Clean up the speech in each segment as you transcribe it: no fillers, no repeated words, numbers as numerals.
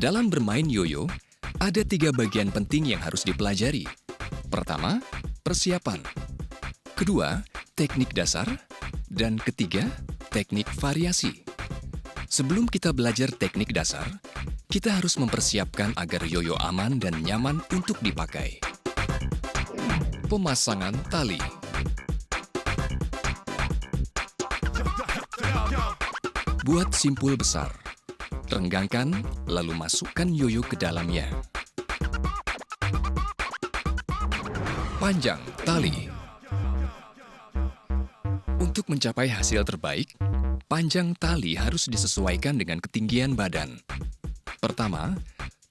Dalam bermain yoyo, ada 3 bagian penting yang harus dipelajari. Pertama, persiapan. Kedua, teknik dasar. Dan ketiga, teknik variasi. Sebelum kita belajar teknik dasar, kita harus mempersiapkan agar yoyo aman dan nyaman untuk dipakai. Pemasangan tali. Buat simpul besar. Renggangkan, lalu masukkan yoyo ke dalamnya. Panjang tali. Untuk mencapai hasil terbaik, panjang tali harus disesuaikan dengan ketinggian badan. Pertama,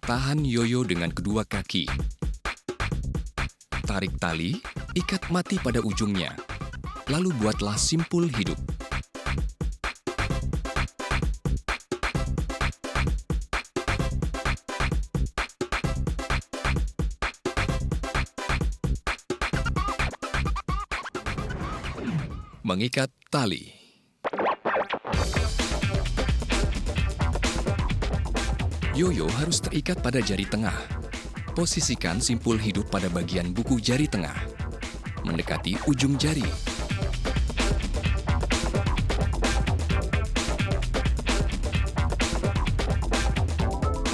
tahan yoyo dengan kedua kaki. Tarik tali, ikat mati pada ujungnya. Lalu buatlah simpul hidup. Mengikat tali. Yoyo harus terikat pada jari tengah. Posisikan simpul hidup pada bagian buku jari tengah, mendekati ujung jari.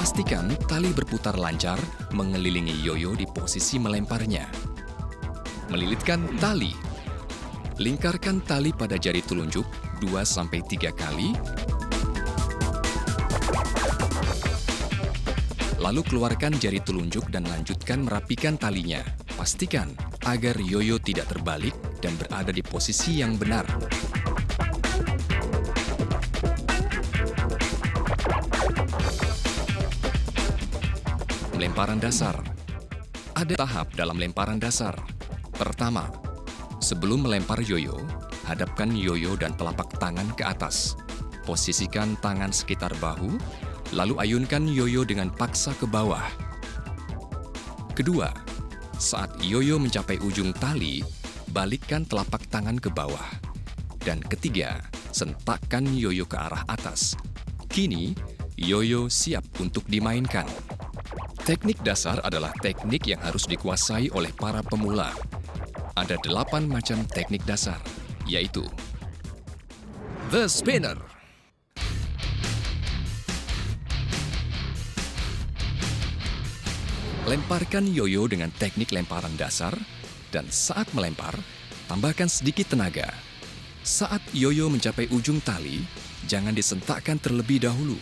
Pastikan tali berputar lancar mengelilingi yoyo di posisi melemparnya. Melilitkan tali. Lingkarkan tali pada jari telunjuk 2-3 kali. Lalu keluarkan jari telunjuk dan lanjutkan merapikan talinya. Pastikan agar yoyo tidak terbalik dan berada di posisi yang benar. Lemparan dasar. Ada tahap dalam lemparan dasar. Pertama, sebelum melempar yoyo, hadapkan yoyo dan telapak tangan ke atas. Posisikan tangan sekitar bahu, lalu ayunkan yoyo dengan paksa ke bawah. Kedua, saat yoyo mencapai ujung tali, balikkan telapak tangan ke bawah. Dan ketiga, sentakkan yoyo ke arah atas. Kini, yoyo siap untuk dimainkan. Teknik dasar adalah teknik yang harus dikuasai oleh para pemula. Ada 8 macam teknik dasar, yaitu The Spinner, lemparkan yoyo dengan teknik lemparan dasar, dan saat melempar, tambahkan sedikit tenaga. Saat yoyo mencapai ujung tali, jangan disentakkan terlebih dahulu.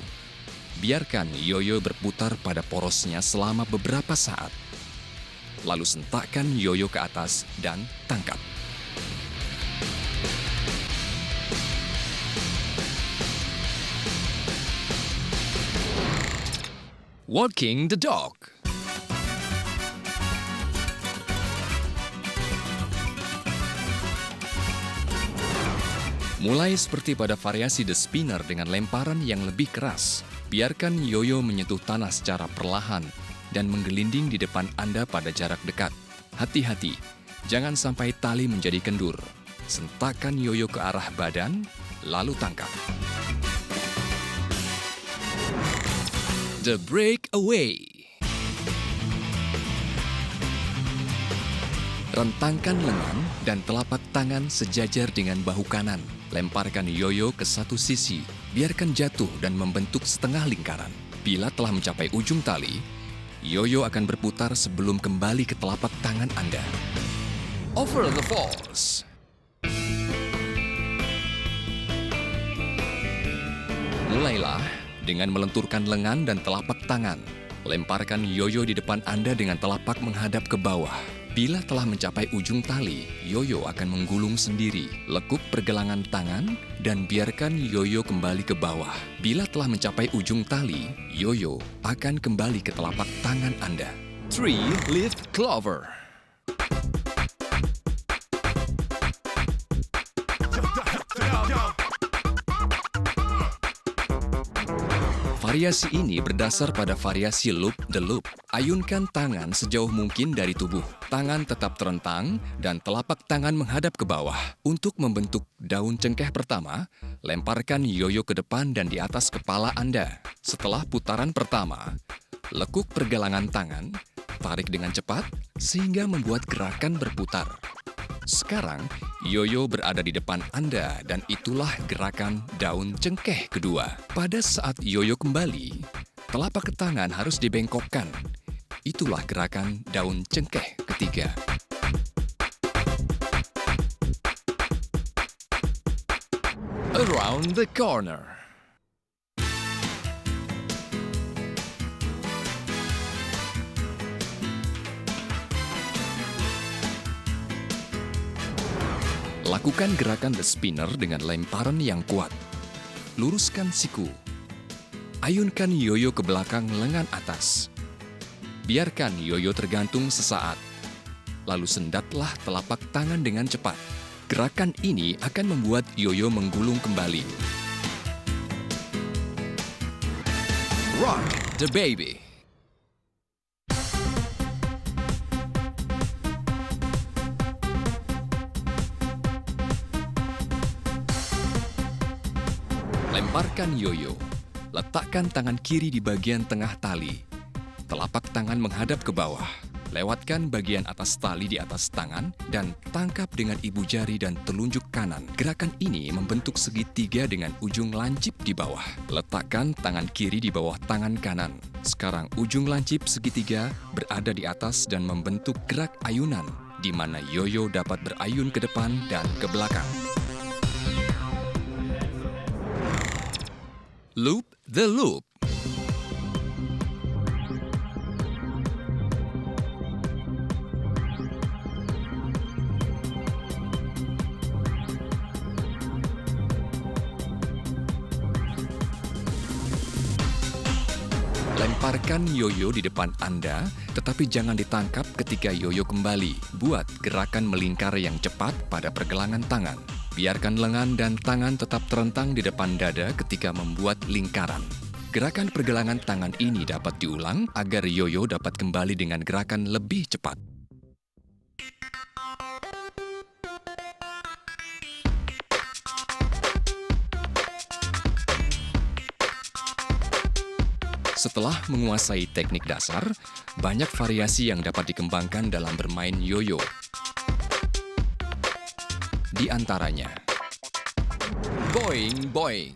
Biarkan yoyo berputar pada porosnya selama beberapa saat. Lalu sentakkan yoyo ke atas dan tangkap. Walking the dog. Mulai seperti pada variasi The Spinner dengan lemparan yang lebih keras. Biarkan yoyo menyentuh tanah secara perlahan dan menggelinding di depan Anda pada jarak dekat. Hati-hati, jangan sampai tali menjadi kendur. Sentakkan yoyo ke arah badan, lalu tangkap. The Breakaway. Rentangkan lengan dan telapak tangan sejajar dengan bahu kanan. Lemparkan yoyo ke satu sisi, biarkan jatuh dan membentuk setengah lingkaran. Bila telah mencapai ujung tali, yoyo akan berputar sebelum kembali ke telapak tangan Anda. Over the falls. Mulailah dengan melenturkan lengan dan telapak tangan. Lemparkan yoyo di depan Anda dengan telapak menghadap ke bawah. Bila telah mencapai ujung tali, yoyo akan menggulung sendiri. Lekuk pergelangan tangan dan biarkan yoyo kembali ke bawah. Bila telah mencapai ujung tali, yoyo akan kembali ke telapak tangan Anda. 3-leaf clover. Variasi ini berdasar pada variasi loop the loop. Ayunkan tangan sejauh mungkin dari tubuh. Tangan tetap terentang dan telapak tangan menghadap ke bawah. Untuk membentuk daun cengkeh pertama, lemparkan yoyo ke depan dan di atas kepala Anda. Setelah putaran pertama, lekuk pergelangan tangan, tarik dengan cepat sehingga membuat gerakan berputar. Sekarang, yoyo berada di depan Anda dan itulah gerakan daun cengkeh kedua. Pada saat yoyo kembali, telapak tangan harus dibengkokkan. Itulah gerakan daun cengkeh ketiga. Around the corner. Lakukan gerakan the spinner dengan lemparan yang kuat. Luruskan siku. Ayunkan yoyo ke belakang lengan atas. Biarkan yoyo tergantung sesaat. Lalu sendatlah telapak tangan dengan cepat. Gerakan ini akan membuat yoyo menggulung kembali. Rock the baby. Lemparkan yoyo. Letakkan tangan kiri di bagian tengah tali. Telapak tangan menghadap ke bawah. Lewatkan bagian atas tali di atas tangan dan tangkap dengan ibu jari dan telunjuk kanan. Gerakan ini membentuk segitiga dengan ujung lancip di bawah. Letakkan tangan kiri di bawah tangan kanan. Sekarang ujung lancip segitiga berada di atas dan membentuk gerak ayunan, di mana yoyo dapat berayun ke depan dan ke belakang. Loop the loop. Lemparkan yoyo di depan Anda, tetapi jangan ditangkap ketika yoyo kembali. Buat gerakan melingkar yang cepat pada pergelangan tangan. Biarkan lengan dan tangan tetap terentang di depan dada ketika membuat lingkaran. Gerakan pergelangan tangan ini dapat diulang agar yoyo dapat kembali dengan gerakan lebih cepat. Setelah menguasai teknik dasar, banyak variasi yang dapat dikembangkan dalam bermain yoyo. Di antaranya, boing boing.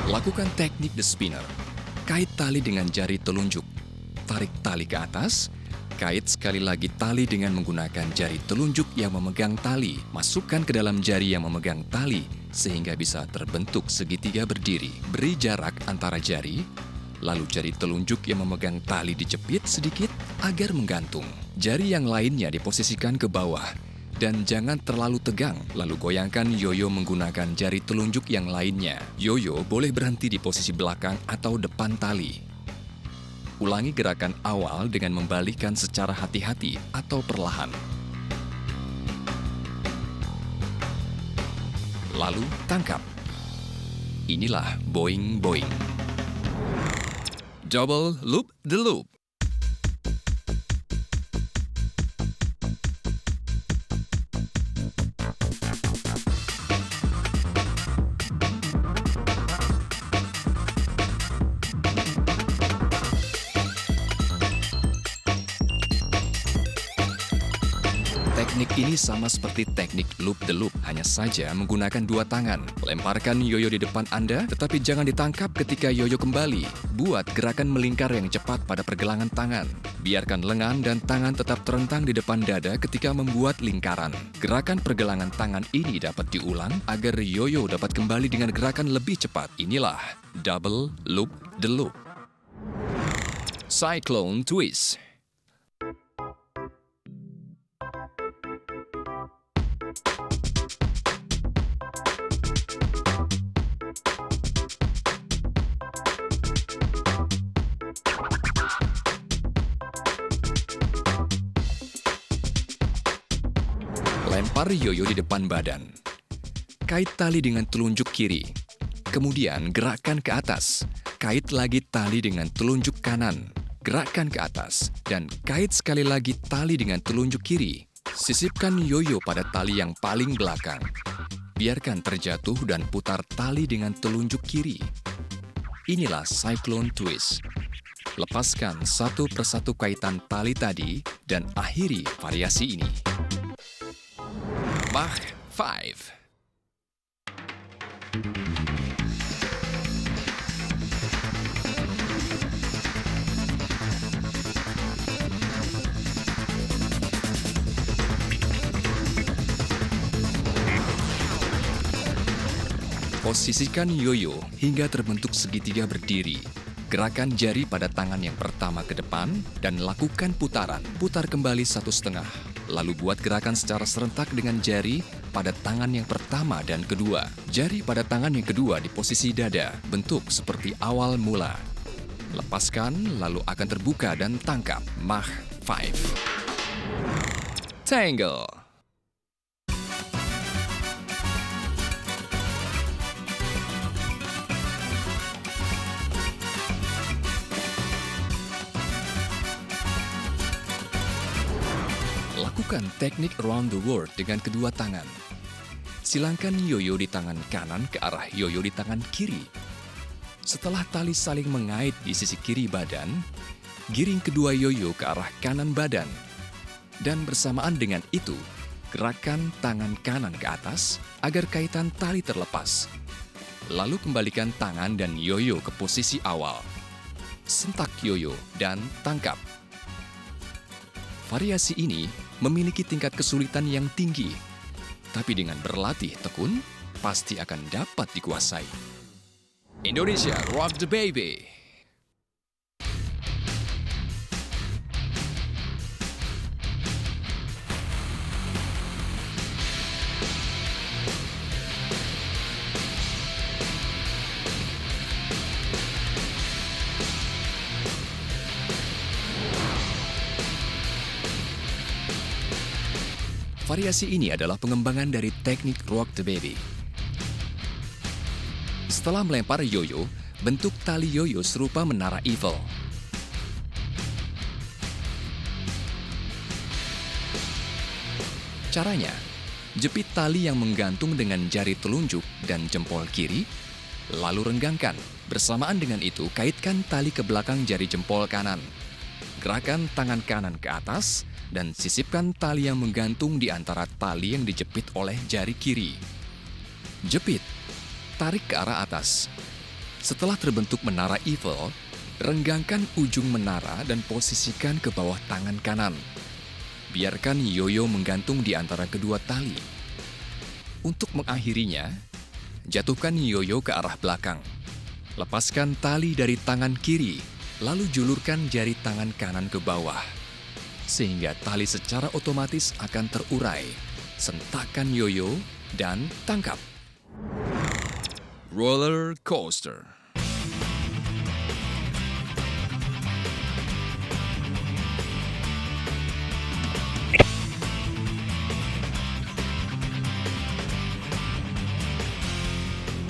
Lakukan teknik the spinner. Kait tali dengan jari telunjuk. Tarik tali ke atas. Kait sekali lagi tali dengan menggunakan jari telunjuk yang memegang tali. Masukkan ke dalam jari yang memegang tali sehingga bisa terbentuk segitiga berdiri. Beri jarak antara jari, lalu jari telunjuk yang memegang tali dijepit sedikit agar menggantung. Jari yang lainnya diposisikan ke bawah dan jangan terlalu tegang. Lalu goyangkan yoyo menggunakan jari telunjuk yang lainnya. Yoyo boleh berhenti di posisi belakang atau depan tali. Ulangi gerakan awal dengan membalikkan secara hati-hati atau perlahan. Lalu tangkap. Inilah boing-boing. Double loop the loop. Teknik ini sama seperti teknik loop the loop, hanya saja menggunakan dua tangan. Lemparkan yoyo di depan Anda, tetapi jangan ditangkap ketika yoyo kembali. Buat gerakan melingkar yang cepat pada pergelangan tangan. Biarkan lengan dan tangan tetap terentang di depan dada ketika membuat lingkaran. Gerakan pergelangan tangan ini dapat diulang agar yoyo dapat kembali dengan gerakan lebih cepat. Inilah double loop the loop. Cyclone twist. Lempar yoyo di depan badan. Kait tali dengan telunjuk kiri. Kemudian gerakkan ke atas. Kait lagi tali dengan telunjuk kanan. Gerakkan ke atas. Dan kait sekali lagi tali dengan telunjuk kiri. Sisipkan yoyo pada tali yang paling belakang. Biarkan terjatuh dan putar tali dengan telunjuk kiri. Inilah Cyclone Twist. Lepaskan satu persatu kaitan tali tadi dan akhiri variasi ini. Mach 5. Posisikan yoyo hingga terbentuk segitiga berdiri. Gerakan jari pada tangan yang pertama ke depan dan lakukan putaran. Putar kembali 1,5. Lalu buat gerakan secara serentak dengan jari pada tangan yang pertama dan kedua. Jari pada tangan yang kedua di posisi dada, bentuk seperti awal mula. Lepaskan, lalu akan terbuka dan tangkap. Mach 5. Tangle. Lakukan teknik around the world dengan kedua tangan. Silangkan yoyo di tangan kanan ke arah yoyo di tangan kiri. Setelah tali saling mengait di sisi kiri badan, giring kedua yoyo ke arah kanan badan. Dan bersamaan dengan itu, gerakan tangan kanan ke atas agar kaitan tali terlepas. Lalu kembalikan tangan dan yoyo ke posisi awal. Sentak yoyo dan tangkap. Variasi ini memiliki tingkat kesulitan yang tinggi, tapi dengan berlatih tekun, pasti akan dapat dikuasai. Indonesia Rock the Baby! Variasi ini adalah pengembangan dari teknik Rock the Baby. Setelah melempar yoyo, bentuk tali yoyo serupa menara Eiffel. Caranya, jepit tali yang menggantung dengan jari telunjuk dan jempol kiri, lalu renggangkan. Bersamaan dengan itu, kaitkan tali ke belakang jari jempol kanan. Gerakan tangan kanan ke atas, dan sisipkan tali yang menggantung di antara tali yang dijepit oleh jari kiri. Jepit, tarik ke arah atas. Setelah terbentuk menara Eiffel, renggangkan ujung menara dan posisikan ke bawah tangan kanan. Biarkan yoyo menggantung di antara kedua tali. Untuk mengakhirinya, jatuhkan yoyo ke arah belakang. Lepaskan tali dari tangan kiri, lalu julurkan jari tangan kanan ke bawah. Sehingga tali secara otomatis akan terurai. Sentakkan yoyo dan tangkap. Roller coaster.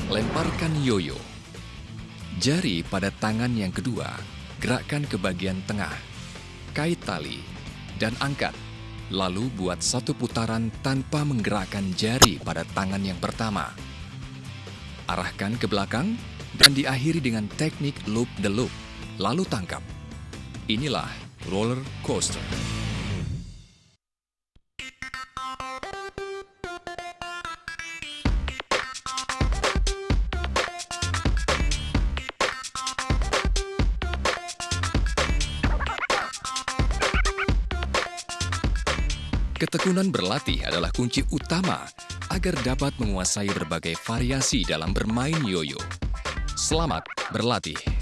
Lemparkan yoyo. Jari pada tangan yang kedua, gerakkan ke bagian tengah. Kait tali dan angkat. Lalu buat satu putaran tanpa menggerakkan jari pada tangan yang pertama. Arahkan ke belakang dan diakhiri dengan teknik loop the loop. Lalu tangkap. Inilah roller coaster. Ketekunan berlatih adalah kunci utama agar dapat menguasai berbagai variasi dalam bermain yoyo. Selamat berlatih!